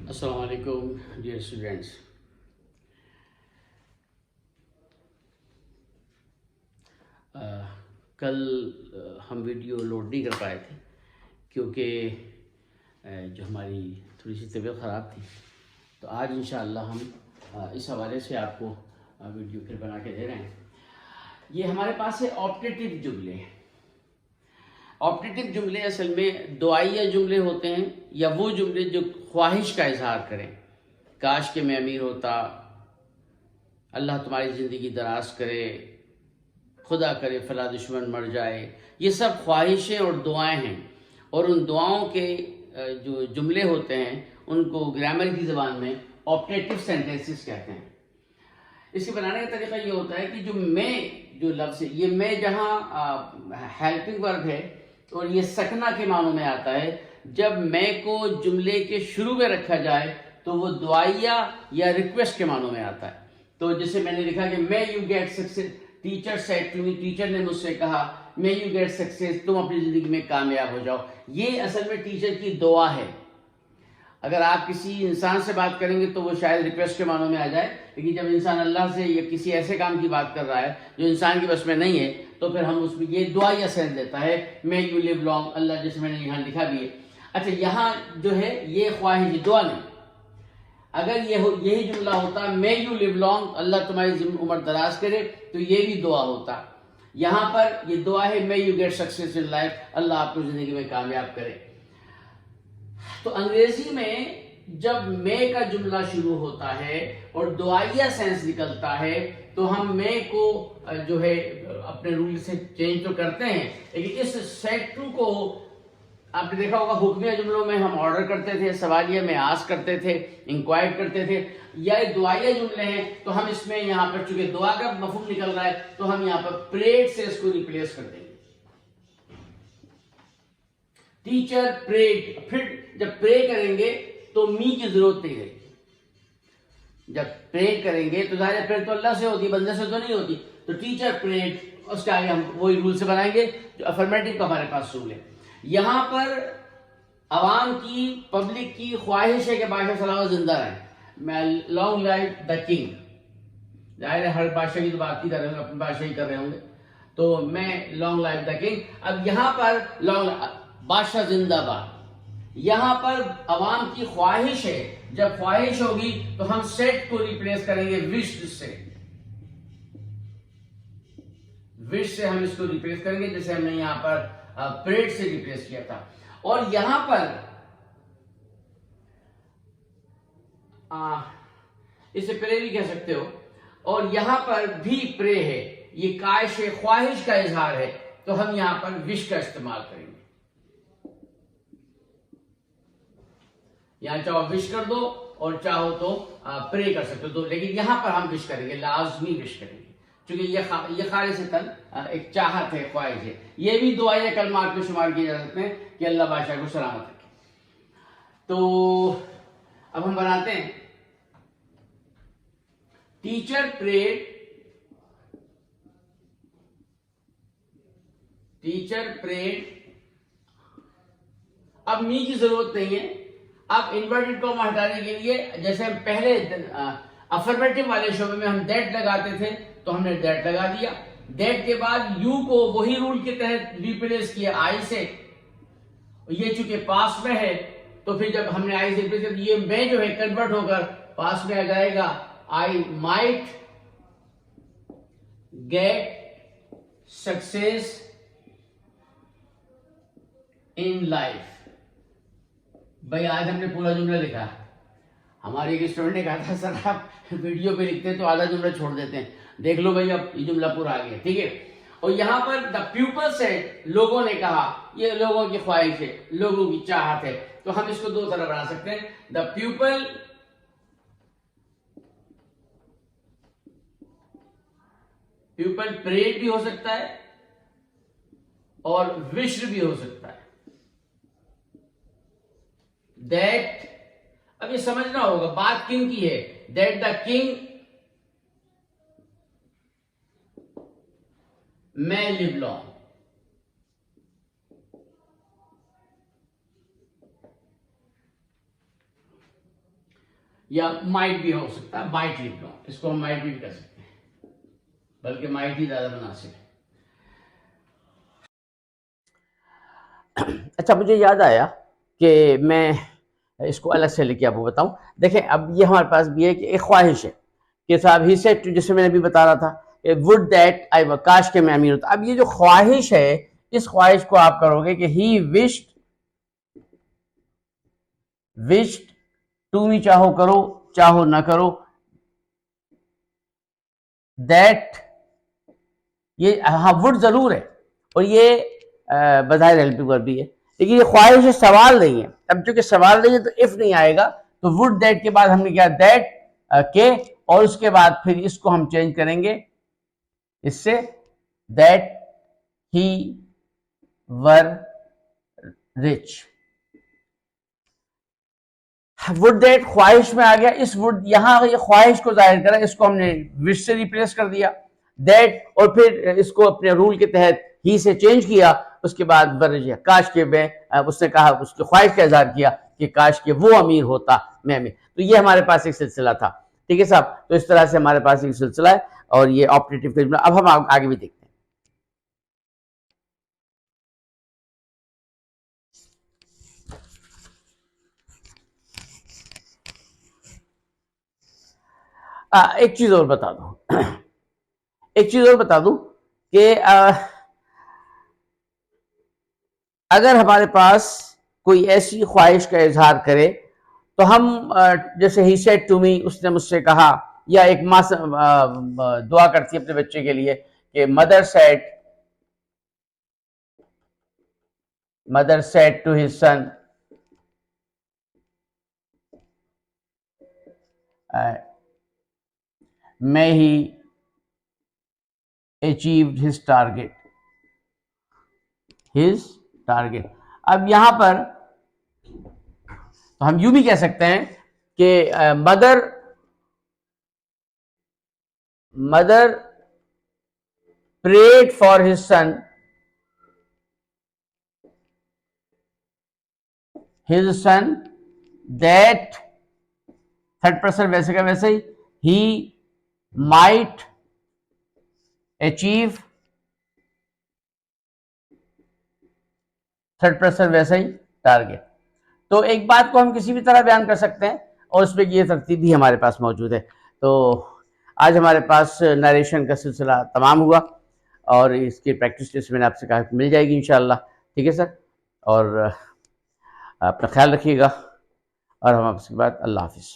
السلام علیکم dear students. کل ہم ویڈیو لوڈ نہیں کر پائے تھے کیونکہ جو ہماری تھوڑی سی طبیعت خراب تھی. تو آج انشاءاللہ ہم اس حوالے سے آپ کو ویڈیو پھر بنا کے دے رہے ہیں. یہ ہمارے پاس ہے آپٹیٹیو جملے. آپٹیٹیو جملے اصل میں دعائیہ جملے ہوتے ہیں یا وہ جملے جو خواہش کا اظہار کریں. کاش کہ میں امیر ہوتا، اللہ تمہاری زندگی دراز کرے، خدا کرے فلاں دشمن مر جائے. یہ سب خواہشیں اور دعائیں ہیں، اور ان دعاؤں کے جو جملے ہوتے ہیں ان کو گرامر کی زبان میں آپٹیٹیو سینٹینسز کہتے ہیں. اس کے بنانے کا طریقہ یہ ہوتا ہے کہ جو لفظ ہے، یہ میں جہاں ہیلپنگ ورب ہے اور یہ سکنا کے معنوں میں آتا ہے. جب میں کو جملے کے شروع میں رکھا جائے تو وہ دعائیہ یا ریکویسٹ کے معنوں میں آتا ہے. تو جیسے میں نے لکھا کہ میں you get success, teacher said to me, teacher نے مجھ سے کہا میں یو گیٹ سکسیس، تم اپنی زندگی میں کامیاب ہو جاؤ. یہ اصل میں ٹیچر کی دعا ہے. اگر آپ کسی انسان سے بات کریں گے تو وہ شاید ریکویسٹ کے معنوں میں آ جائے، لیکن جب انسان اللہ سے یا کسی ایسے کام کی بات کر رہا ہے جو انسان کی بس میں نہیں ہے تو پھر ہم اس میں یہ دعائیہ سینس دیتا ہے میں یو لیو لانگ، اللہ جیسے میں نے یہاں لکھا بھی ہے. اچھا، یہاں جو ہے یہ خواہش دعا نہیں. اگر یہی جملہ ہوتا میں یو لیو لانگ، اللہ تمہاری عمر دراز کرے، تو یہ بھی دعا ہوتا. یہاں پر یہ دعا ہے میں you get success in life, اللہ آپ کو زندگی میں کامیاب کرے. تو انگریزی میں جب میں کا جملہ شروع ہوتا ہے اور دعائیہ سینس نکلتا ہے تو ہم میں کو جو ہے اپنے رول سے چینج تو کرتے ہیں، لیکن اس سیٹ ٹو کو آپ نے دیکھا ہوگا حکمیہ جملوں میں ہم آرڈر کرتے تھے، سوالیہ میں آسک کرتے تھے، انکوائر کرتے تھے. یا دعائیہ جملے ہیں تو ہم اس میں یہاں پر چونکہ دعا کا مفہوم نکل رہا ہے تو ہم یہاں پر پریڈ سے اس کو ریپلیس کر دیں گے. ٹیچر پریڈ، پھر جب پرے کریں گے تو می کی ضرورت نہیں رہے. جب پرے کریں گے تو ظاہر پھر تو اللہ سے ہوتی، بندے سے تو نہیں ہوتی. تو ٹیچر پریڈ، اس کے آگے ہم وہی رول سے بنائیں گے جو افرمیٹو کا ہمارے پاس رول ہے. یہاں پر عوام کی، پبلک کی خواہش ہے کہ بادشاہ سلامت زندہ رہے. میں لانگ لائف دا کنگ، ظاہر ہے ہر بادشاہ کی تو بات نہیں کر رہے ہوں گے، اپنی بادشاہ ہی کر رہے ہوں گے. تو میں لانگ لائف دا کنگ. اب یہاں پر بادشاہ زندہ باد، یہاں پر عوام کی خواہش ہے. جب خواہش ہوگی تو ہم سیٹ کو ریپلیس کریں گے وش سے. وش سے ہم اس کو ریپلیس کریں گے جیسے ہم نے یہاں پر پریڈ سے ریپلیس کیا تھا. اور یہاں پر اسے پرے بھی کہہ سکتے ہو، اور یہاں پر بھی پرے ہے، یہ کاش ہے، خواہش کا اظہار ہے، تو ہم یہاں پر وش کا استعمال کریں گے. یہاں چاہو وش کر دو اور چاہو تو پرے کر سکتے ہو، لیکن یہاں پر ہم وش کریں گے، لازمی وش کریں گے، کیونکہ یہ خالصتاً ایک چاہت ہے، خواہش ہے. یہ بھی دعائیہ کلمات میں شمار کیے جا سکتے ہیں کہ اللہ بادشاہ کو سلامت رکھے. تو اب ہم بناتے ہیں ٹیچر پریڈ، ٹیچر پریڈ. اب می کی ضرورت نہیں ہے. اب انورٹڈ کاما ہٹانے کے لیے جیسے ہم پہلے افرمیٹو والے شعبے میں ہم دیٹ لگاتے تھے تو ہم نے دیٹ لگا دیا. دیٹ کے بعد یو کو وہی رول کے تحت ریپلیس کیا آئی سے. یہ چونکہ پاس میں ہے تو پھر جب ہم نے آئی سے ریپلیس کیا، یہ میں جو ہے کنورٹ ہو کر پاس میں آ جائے گا. I might get success in life. بھائی آج ہم نے پورا جملہ لکھا. ہمارے ایک اسٹوڈنٹ نے کہا تھا سر آپ ویڈیو پہ لکھتے ہیں تو آدھا جملہ چھوڑ دیتے ہیں. دیکھ لو بھائی اب یہ جملہ پورا آ گیا، ٹھیک ہے. اور یہاں پر دا پیپل سیڈ، لوگوں نے کہا، یہ لوگوں کی خواہش ہے، لوگوں کی چاہت ہے. تو ہم اس کو دو طرح بنا سکتے ہیں. دا پیپل پریڈ بھی ہو سکتا ہے اور وشڈ بھی ہو سکتا ہے. دیٹ، اب یہ سمجھنا ہوگا بات کن کی ہے. دیٹ دا کنگ میں لیو لانگ. یا مائٹ بھی ہو سکتا ہے, مائٹ لکھ لو, اس کو ہم مائٹ بھی کر سکتے ہیں, بلکہ مائٹ ہی زیادہ مناسب ہے. اچھا مجھے یاد آیا کہ میں اس کو الگ سے لکھ کے آپ کو بتاؤں. دیکھیں اب یہ ہمارے پاس بھی ہے کہ ایک خواہش ہے کہ صاحب ہی سے, جسے میں نے بھی بتا رہا تھا would that I were, کاش کے میں امیر ہوتا. اب یہ جو خواہش ہے, اس خواہش کو آپ کرو گے کہ he wished to me, چاہو کرو چاہو نہ کرو, that یہ ہاں would ضرور ہے, اور یہ بظاہر ہیلپنگ ورب بھی ہے, لیکن یہ خواہش سوال نہیں ہے. اب چونکہ سوال نہیں ہے تو if نہیں آئے گا, تو would that کے بعد ہم نے کیا that کے, اور اس کے بعد پھر اس کو ہم چینج کریں گے اس سے that he were rich. would that خواہش میں آ گیا, اس would یہاں یہ خواہش کو ظاہر کرا, اس کو ہم نے wish سے ریپلیس کر دیا that, اور پھر اس کو اپنے رول کے تحت ہی سے چینج کیا, اس کے بعد ورجیا, کاش کے میں, اس نے کہا, اس کی خواہش کا اظہار کیا کہ کاش کہ وہ امیر ہوتا میں امیر. تو یہ ہمارے پاس ایک سلسلہ تھا, ٹھیک ہے صاحب. تو اس طرح سے ہمارے پاس ایک سلسلہ ہے, اور یہ آپریٹو کا جملہ. اب ہم آگے بھی دیکھتے ہیں. ایک چیز اور بتا دوں, ایک چیز اور بتا دوں کہ اگر ہمارے پاس کوئی ایسی خواہش کا اظہار کرے تو ہم جیسے he said to me, اس نے مجھ سے کہا, یا ایک ماں دعا کرتی ہے اپنے بچے کے لیے کہ mother said to his son, may he achieved his target. اب یہاں پر ہم یوں بھی کہہ سکتے ہیں کہ mother prayed for his son, that third person ویسے کا ویسے ہی might achieve, تھرڈ پرسن ویسے ہی ٹارگیٹ. تو ایک بات کو ہم کسی بھی طرح بیان کر سکتے ہیں, اور اس پہ یہ ترتیب بھی ہمارے پاس موجود ہے. تو آج ہمارے پاس نریشن کا سلسلہ تمام ہوا, اور اس کی پریکٹس ٹیسٹ میں نے آپ سے کہا مل جائے گی انشاءاللہ, ٹھیک ہے سر. اور اپنا خیال رکھیے گا, اور ہم آپ سے بات, اللہ حافظ.